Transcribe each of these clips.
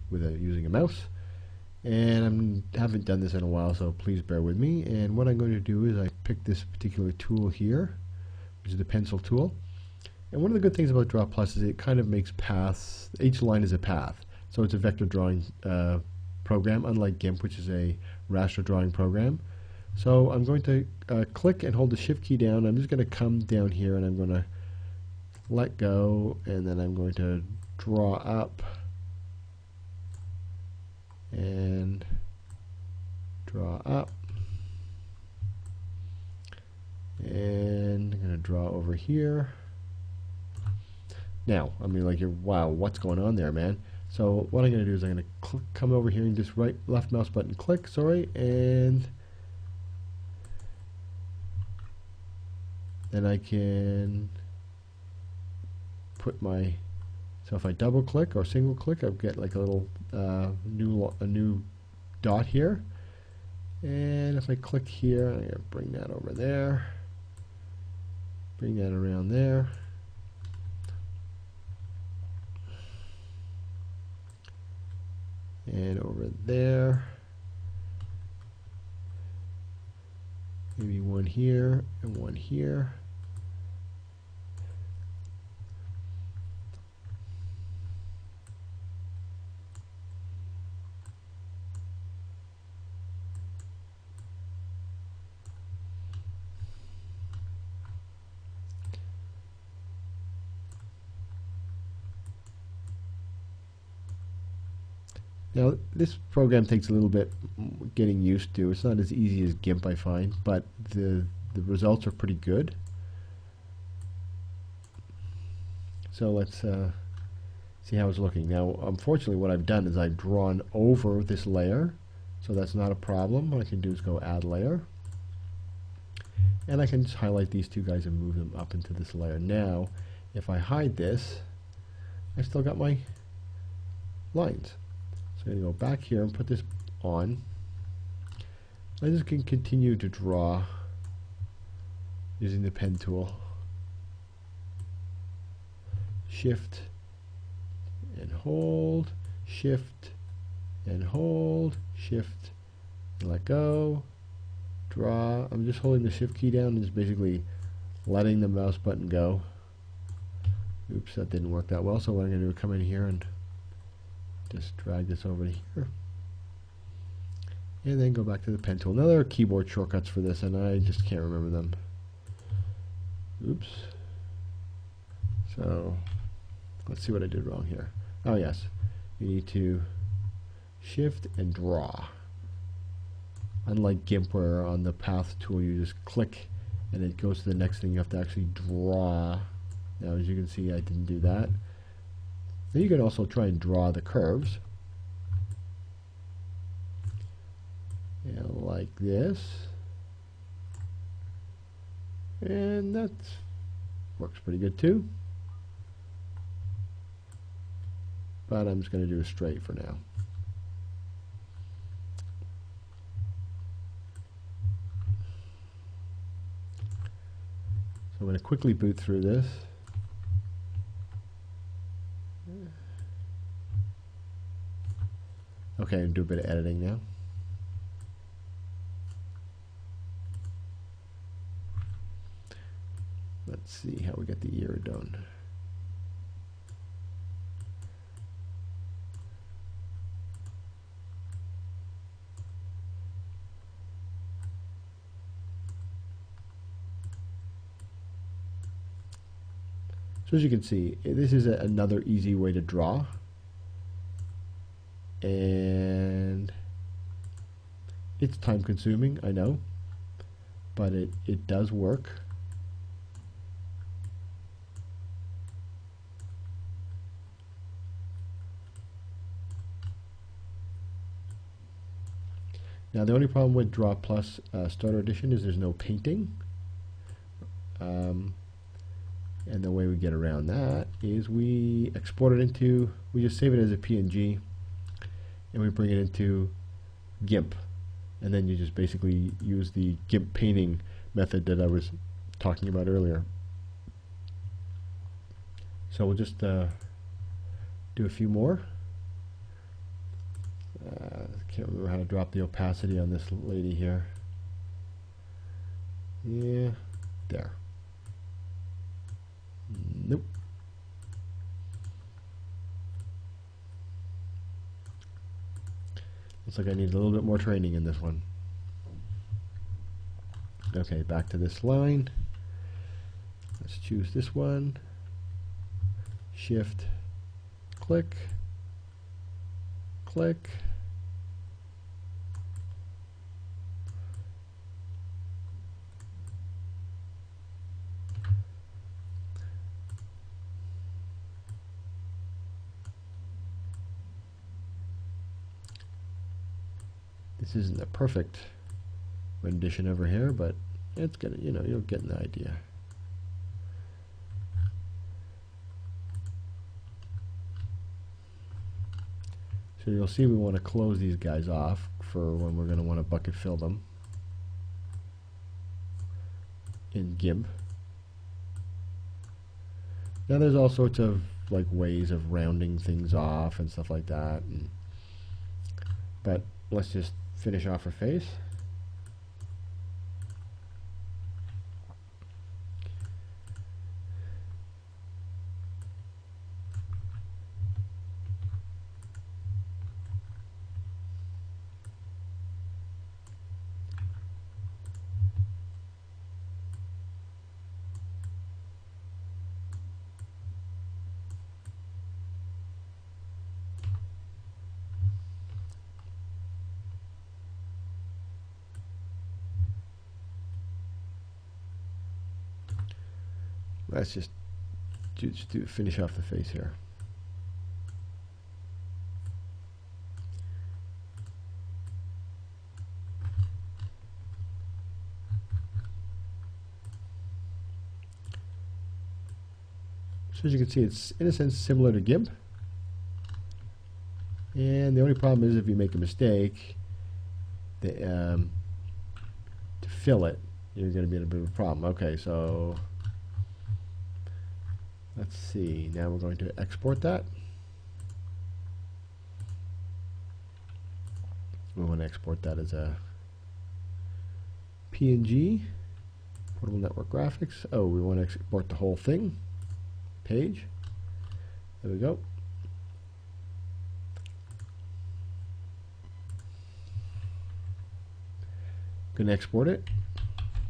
with using a mouse. And I haven't done this in a while, so please bear with me. And what I'm going to do is I pick this particular tool here, which is the pencil tool. And one of the good things about Draw Plus is it kind of makes paths. Each line is a path, so it's a vector drawing program, unlike GIMP, which is a raster drawing program. So I'm going to click and hold the Shift key down. I'm just going to come down here and I'm going to let go, and then I'm going to draw up and draw up, and I'm going to draw over here. Now, I mean, like, wow, what's going on there, man? So what I'm going to do is I'm going to come over here and just left mouse button click, and then I can put my, so if I double click or single click, I'll get like a little new dot here. And if I click here, I'm going to bring that over there, bring that around there. And over there, maybe one here and one here. Now, this program takes a little bit getting used to. It's not as easy as GIMP, I find, but the results are pretty good. So let's see how it's looking. Now, unfortunately, what I've done is I've drawn over this layer, so that's not a problem. What I can do is go Add Layer, and I can just highlight these two guys and move them up into this layer. Now, if I hide this, I still got my lines. So I'm going to go back here and put this on. I just can continue to draw using the pen tool. Shift and hold, shift and hold, shift and let go, draw. I'm just holding the Shift key down and just basically letting the mouse button go. Oops, that didn't work that well. So what I'm going to do is come in here and just drag this over to here, and then go back to the pen tool. Now there are keyboard shortcuts for this, and I just can't remember them. Oops. So let's see what I did wrong here. Oh yes, you need to shift and draw. Unlike GIMP, where on the path tool you just click and it goes to the next thing, you have to actually draw. Now as you can see, I didn't do that. Then you can also try and draw the curves. And like this. And that works pretty good too. But I'm just going to do a straight for now. So I'm going to quickly boot through this. Okay, I'm going to do a bit of editing now. Let's see how we get the ear done. So as you can see, this is another easy way to draw. And it's time consuming, I know, but it does work. Now the only problem with Draw Plus Starter Edition is there's no painting. And the way we get around that is we export it into, we just save it as a PNG, and we bring it into GIMP, and then you just basically use the GIMP painting method that I was talking about earlier. So we'll just do a few more. Can't remember how to drop the opacity on this lady here. Yeah, there. Nope. Looks like I need a little bit more training in this one. Okay, back to this line. Let's choose this one. Shift, click, click. This isn't a perfect rendition over here, but it's gonna, you know, you'll get the idea. So you'll see we want to close these guys off for when we're going to want to bucket fill them in GIMP. Now there's all sorts of like ways of rounding things off and stuff like that, but let's just finish off her face. Let's just finish off the face here. So as you can see, it's in a sense similar to GIMP. And the only problem is if you make a mistake, to fill it, you're going to be in a bit of a problem. Okay, so let's see. Now we're going to export that. We want to export that as a PNG, Portable Network Graphics. Oh, we want to export the whole thing. Page. There we go. Going to export it.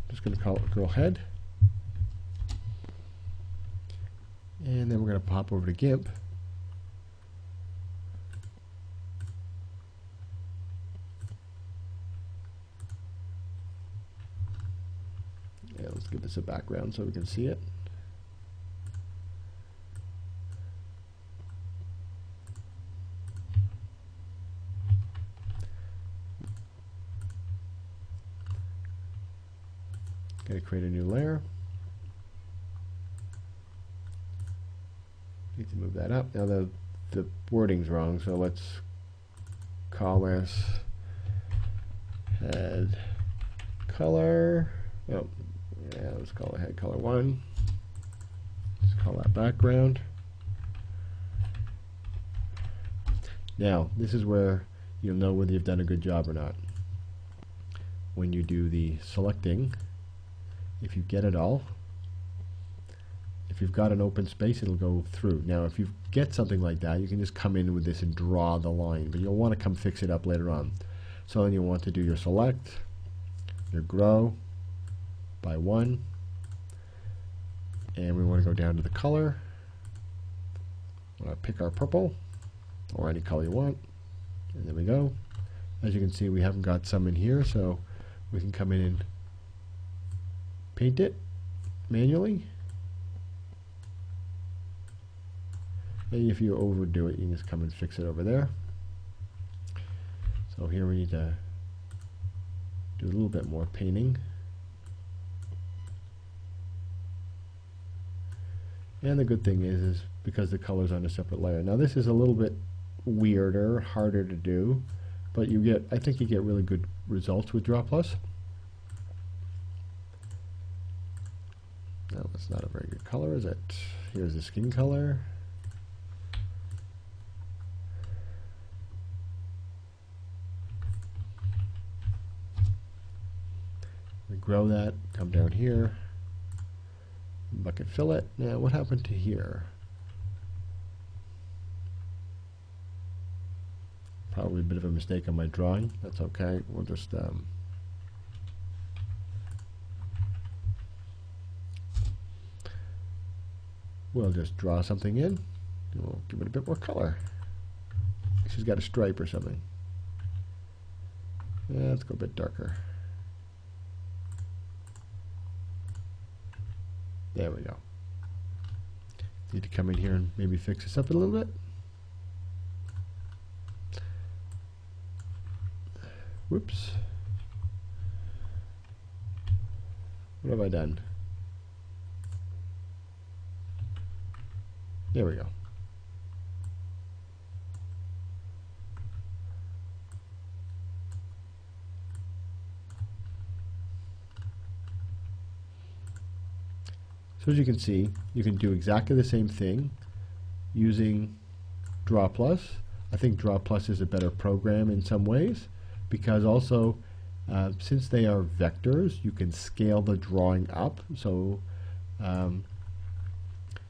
Just going to call it girl head. And then we're going to pop over to GIMP. Yeah, let's give this a background so we can see it. Going to create a new layer. Need to move that up. Now the wording's wrong, so let's call this head color. Oh, yeah, let's call it head color 1. Let's call that background. Now, this is where you'll know whether you've done a good job or not. When you do the selecting, if you get it all, if you've got an open space, it'll go through. Now, if you get something like that, you can just come in with this and draw the line, but you'll want to come fix it up later on. So then you want to do your select, your grow by 1, and we want to go down to the color. Pick our purple, or any color you want, and there we go. As you can see, we haven't got some in here, so we can come in and paint it manually. Maybe if you overdo it, you can just come and fix it over there. So here we need to do a little bit more painting. And the good thing is because the color's on a separate layer. Now this is a little bit weirder, harder to do, but I think you get really good results with Draw Plus. No, it's not a very good color, is it? Here's the skin color. grow that, come down here, bucket fillet. Now what happened to here? Probably a bit of a mistake on my drawing. That's okay. We'll just draw something in. We'll give it a bit more color. She's got a stripe or something. Yeah, let's go a bit darker. There we go. Need to come in here and maybe fix this up a little bit. Whoops. What have I done? There we go. So as you can see, you can do exactly the same thing using Draw Plus. I think Draw Plus is a better program in some ways, because also since they are vectors, you can scale the drawing up. So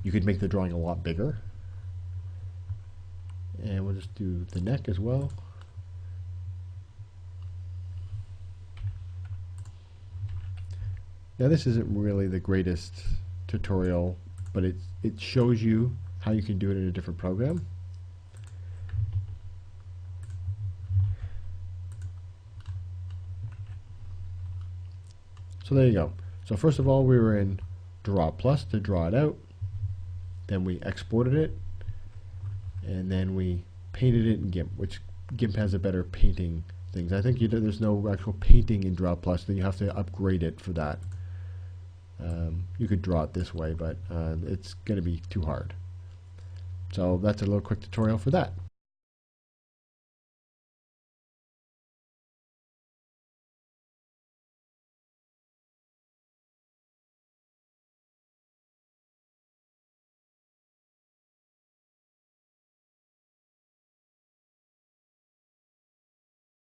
you could make the drawing a lot bigger. And we'll just do the neck as well. Now this isn't really the greatest tutorial, but it shows you how you can do it in a different program. So there you go. So first of all, we were in Draw Plus to draw it out. Then we exported it, and then we painted it in GIMP, which GIMP has a better painting things. I think there's no actual painting in Draw Plus, then you have to upgrade it for that. You could draw it this way, but it's going to be too hard. So that's a little quick tutorial for that.